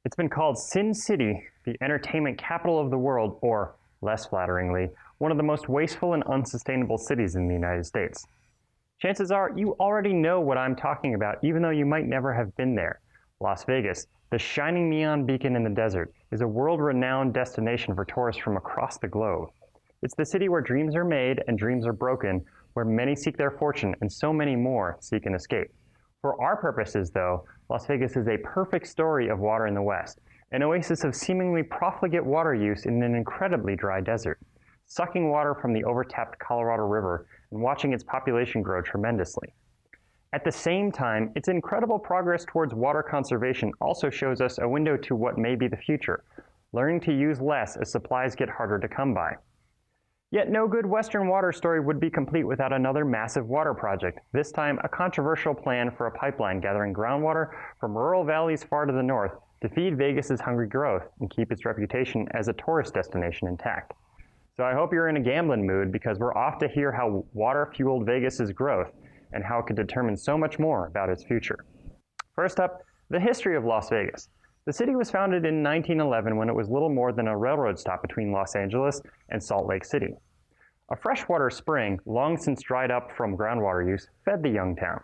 It's been called Sin City, the entertainment capital of the world, or, less flatteringly, one of the most wasteful and unsustainable cities in the United States. Chances are you already know what I'm talking about, even though you might never have been there. Las Vegas, the shining neon beacon in the desert, is a world-renowned destination for tourists from across the globe. It's the city where dreams are made and dreams are broken, where many seek their fortune and so many more seek an escape. For our purposes, though, Las Vegas is a perfect story of water in the West, an oasis of seemingly profligate water use in an incredibly dry desert, sucking water from the overtapped Colorado River and watching its population grow tremendously. At the same time, its incredible progress towards water conservation also shows us a window to what may be the future, learning to use less as supplies get harder to come by. Yet no good Western water story would be complete without another massive water project, this time a controversial plan for a pipeline gathering groundwater from rural valleys far to the north to feed Vegas's hungry growth and keep its reputation as a tourist destination intact. So I hope you're in a gambling mood because we're off to hear how water fueled Vegas's growth and how it could determine so much more about its future. First up, the history of Las Vegas. The city was founded in 1911 when it was little more than a railroad stop between Los Angeles and Salt Lake City. A freshwater spring, long since dried up from groundwater use, fed the young town.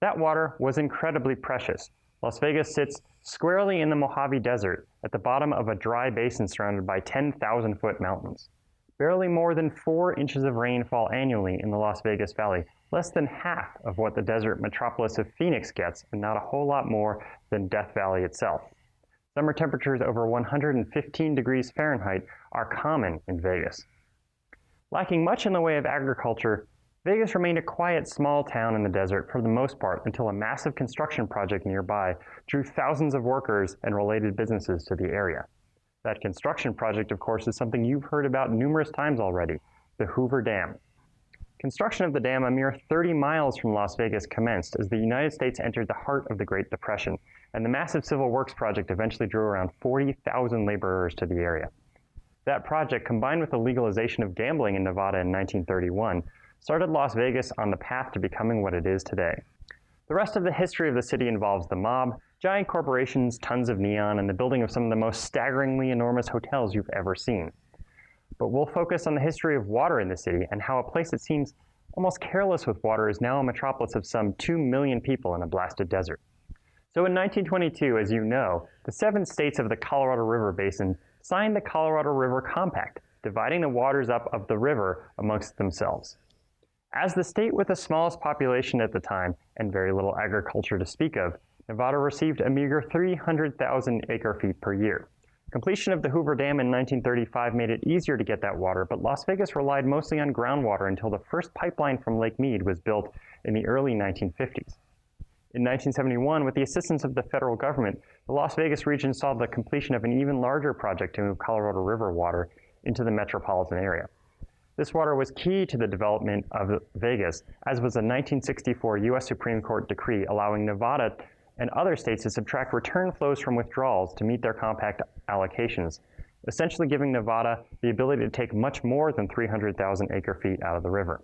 That water was incredibly precious. Las Vegas sits squarely in the Mojave Desert at the bottom of a dry basin surrounded by 10,000-foot mountains. Barely more than 4 inches of rain fall annually in the Las Vegas Valley, less than half of what the desert metropolis of Phoenix gets, and not a whole lot more than Death Valley itself. Summer temperatures over 115 degrees Fahrenheit are common in Vegas. Lacking much in the way of agriculture, Vegas remained a quiet, small town in the desert for the most part until a massive construction project nearby drew thousands of workers and related businesses to the area. That construction project, of course, is something you've heard about numerous times already, the Hoover Dam. Construction of the dam a mere 30 miles from Las Vegas commenced as the United States entered the heart of the Great Depression, and the massive civil works project eventually drew around 40,000 laborers to the area. That project, combined with the legalization of gambling in Nevada in 1931, started Las Vegas on the path to becoming what it is today. The rest of the history of the city involves the mob, giant corporations, tons of neon, and the building of some of the most staggeringly enormous hotels you've ever seen. But we'll focus on the history of water in the city and how a place that seems almost careless with water is now a metropolis of some 2 million people in a blasted desert. So in 1922, as you know, the 7 states of the Colorado River Basin signed the Colorado River Compact, dividing the waters up of the river amongst themselves. As the state with the smallest population at the time, and very little agriculture to speak of, Nevada received a meager 300,000 acre-feet per year. Completion of the Hoover Dam in 1935 made it easier to get that water, but Las Vegas relied mostly on groundwater until the first pipeline from Lake Mead was built in the early 1950s. In 1971, with the assistance of the federal government, the Las Vegas region saw the completion of an even larger project to move Colorado River water into the metropolitan area. This water was key to the development of Vegas, as was a 1964 U.S. Supreme Court decree allowing Nevada and other states to subtract return flows from withdrawals to meet their compact allocations, essentially giving Nevada the ability to take much more than 300,000 acre-feet out of the river.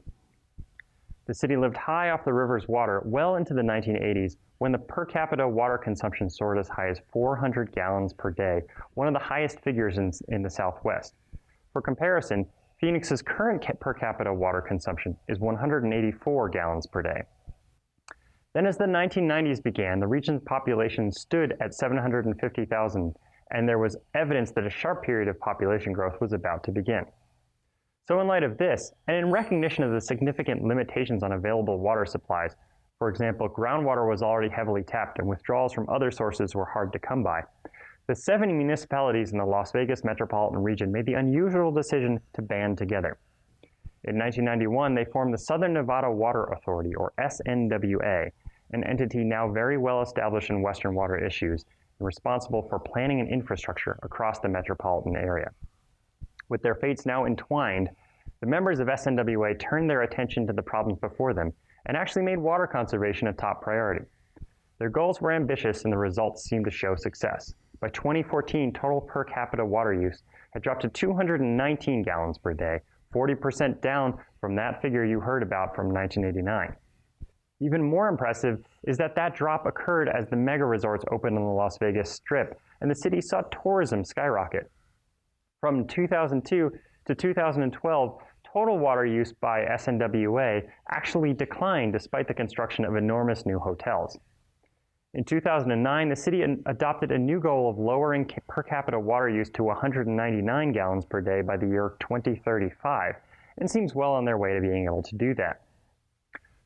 The city lived high off the river's water well into the 1980s when the per capita water consumption soared as high as 400 gallons per day, one of the highest figures in the Southwest. For comparison, Phoenix's current per capita water consumption is 184 gallons per day. Then as the 1990s began, the region's population stood at 750,000, and there was evidence that a sharp period of population growth was about to begin. So in light of this, and in recognition of the significant limitations on available water supplies, for example, groundwater was already heavily tapped and withdrawals from other sources were hard to come by, the 7 municipalities in the Las Vegas metropolitan region made the unusual decision to band together. In 1991, they formed the Southern Nevada Water Authority, or SNWA, an entity now very well established in Western water issues and responsible for planning and infrastructure across the metropolitan area. With their fates now entwined, the members of SNWA turned their attention to the problems before them and actually made water conservation a top priority. Their goals were ambitious and the results seemed to show success. by 2014, total per capita water use had dropped to 219 gallons per day, 40% down from that figure you heard about from 1989. Even more impressive is that that drop occurred as the mega resorts opened on the Las Vegas Strip, and the city saw tourism skyrocket. From 2002 to 2012, total water use by SNWA actually declined despite the construction of enormous new hotels. In 2009, the city adopted a new goal of lowering per capita water use to 199 gallons per day by the year 2035, and seems well on their way to being able to do that.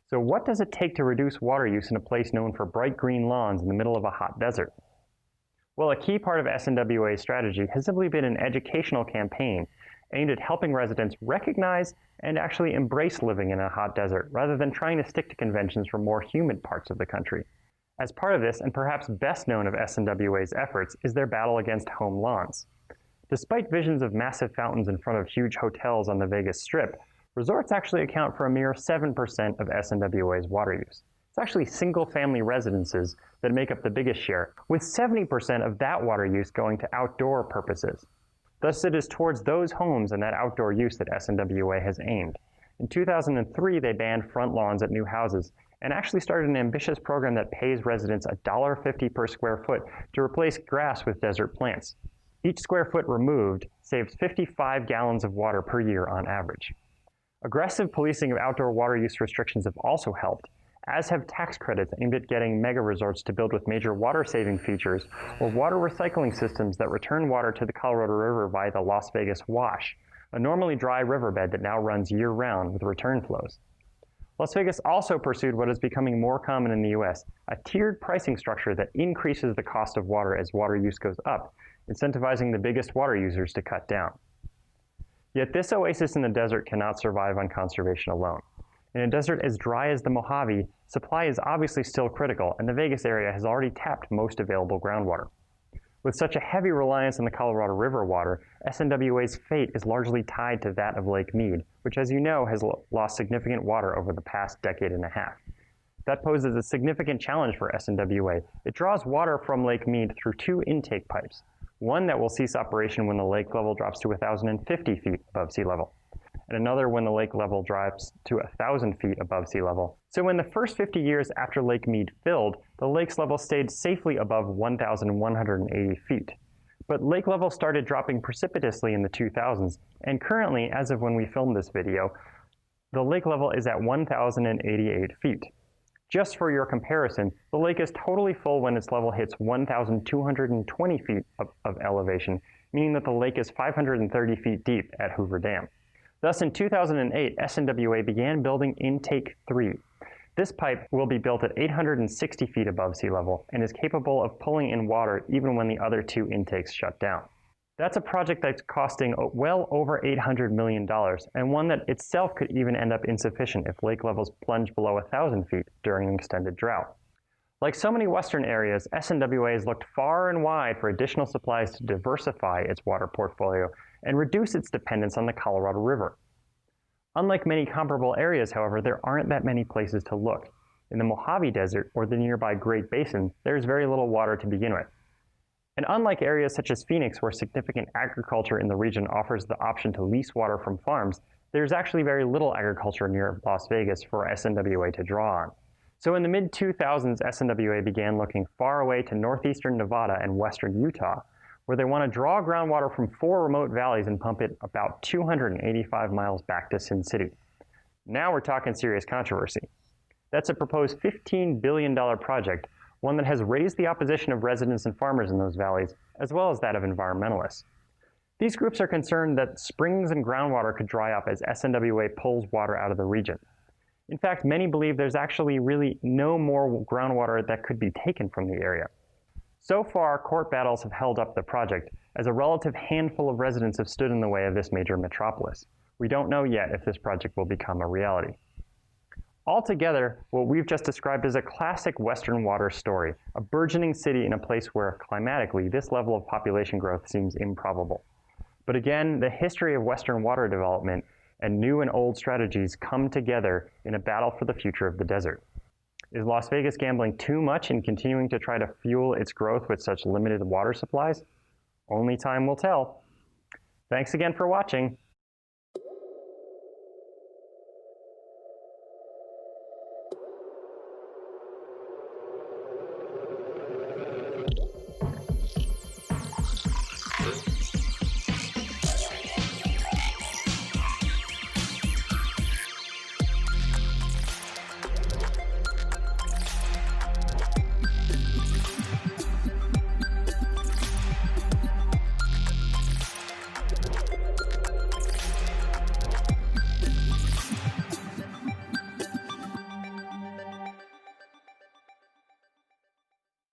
So what does it take to reduce water use in a place known for bright green lawns in the middle of a hot desert? Well, a key part of SNWA's strategy has simply been an educational campaign aimed at helping residents recognize and actually embrace living in a hot desert, rather than trying to stick to conventions from more humid parts of the country. As part of this, and perhaps best known of SNWA's efforts, is their battle against home lawns. Despite visions of massive fountains in front of huge hotels on the Vegas Strip, resorts actually account for a mere 7% of SNWA's water use. It's actually single-family residences that make up the biggest share, with 70% of that water use going to outdoor purposes. Thus, it is towards those homes and that outdoor use that SNWA has aimed. In 2003, they banned front lawns at new houses, and actually started an ambitious program that pays residents $1.50 per square foot to replace grass with desert plants. Each square foot removed saves 55 gallons of water per year on average. Aggressive policing of outdoor water use restrictions have also helped, as have tax credits aimed at getting mega resorts to build with major water-saving features or water recycling systems that return water to the Colorado River via the Las Vegas Wash, a normally dry riverbed that now runs year-round with return flows. Las Vegas also pursued what is becoming more common in the US, a tiered pricing structure that increases the cost of water as water use goes up, incentivizing the biggest water users to cut down. Yet this oasis in the desert cannot survive on conservation alone. In a desert as dry as the Mojave, supply is obviously still critical, and the Vegas area has already tapped most available groundwater. With such a heavy reliance on the Colorado River water, SNWA's fate is largely tied to that of Lake Mead, which, as you know, has lost significant water over the past decade and a half. That poses a significant challenge for SNWA. It draws water from Lake Mead through two intake pipes, one that will cease operation when the lake level drops to 1,050 feet above sea level, and another when the lake level drops to 1,000 feet above sea level. So in the first 50 years after Lake Mead filled, the lake's level stayed safely above 1,180 feet. But lake level started dropping precipitously in the 2000s, and currently, as of when we filmed this video, the lake level is at 1,088 feet. Just for your comparison, the lake is totally full when its level hits 1,220 feet of elevation, meaning that the lake is 530 feet deep at Hoover Dam. Thus, in 2008, SNWA began building Intake 3. This pipe will be built at 860 feet above sea level and is capable of pulling in water even when the other two intakes shut down. That's a project that's costing well over $800 million, and one that itself could even end up insufficient if lake levels plunge below 1,000 feet during an extended drought. Like so many western areas, SNWA has looked far and wide for additional supplies to diversify its water portfolio and reduce its dependence on the Colorado River. Unlike many comparable areas, however, there aren't that many places to look. In the Mojave Desert or the nearby Great Basin, there's very little water to begin with. And unlike areas such as Phoenix, where significant agriculture in the region offers the option to lease water from farms, there's actually very little agriculture near Las Vegas for SNWA to draw on. So in the mid-2000s, SNWA began looking far away to northeastern Nevada and western Utah, where they want to draw groundwater from 4 remote valleys and pump it about 285 miles back to Sin City. Now we're talking serious controversy. That's a proposed $15 billion project, one that has raised the opposition of residents and farmers in those valleys, as well as that of environmentalists. These groups are concerned that springs and groundwater could dry up as SNWA pulls water out of the region. In fact, many believe there's actually really no more groundwater that could be taken from the area. So far, court battles have held up the project, as a relative handful of residents have stood in the way of this major metropolis. We don't know yet if this project will become a reality. Altogether, what we've just described is a classic Western water story, a burgeoning city in a place where, climatically, this level of population growth seems improbable. But again, the history of Western water development and new and old strategies come together in a battle for the future of the desert. Is Las Vegas gambling too much and continuing to try to fuel its growth with such limited water supplies? Only time will tell. Thanks again for watching.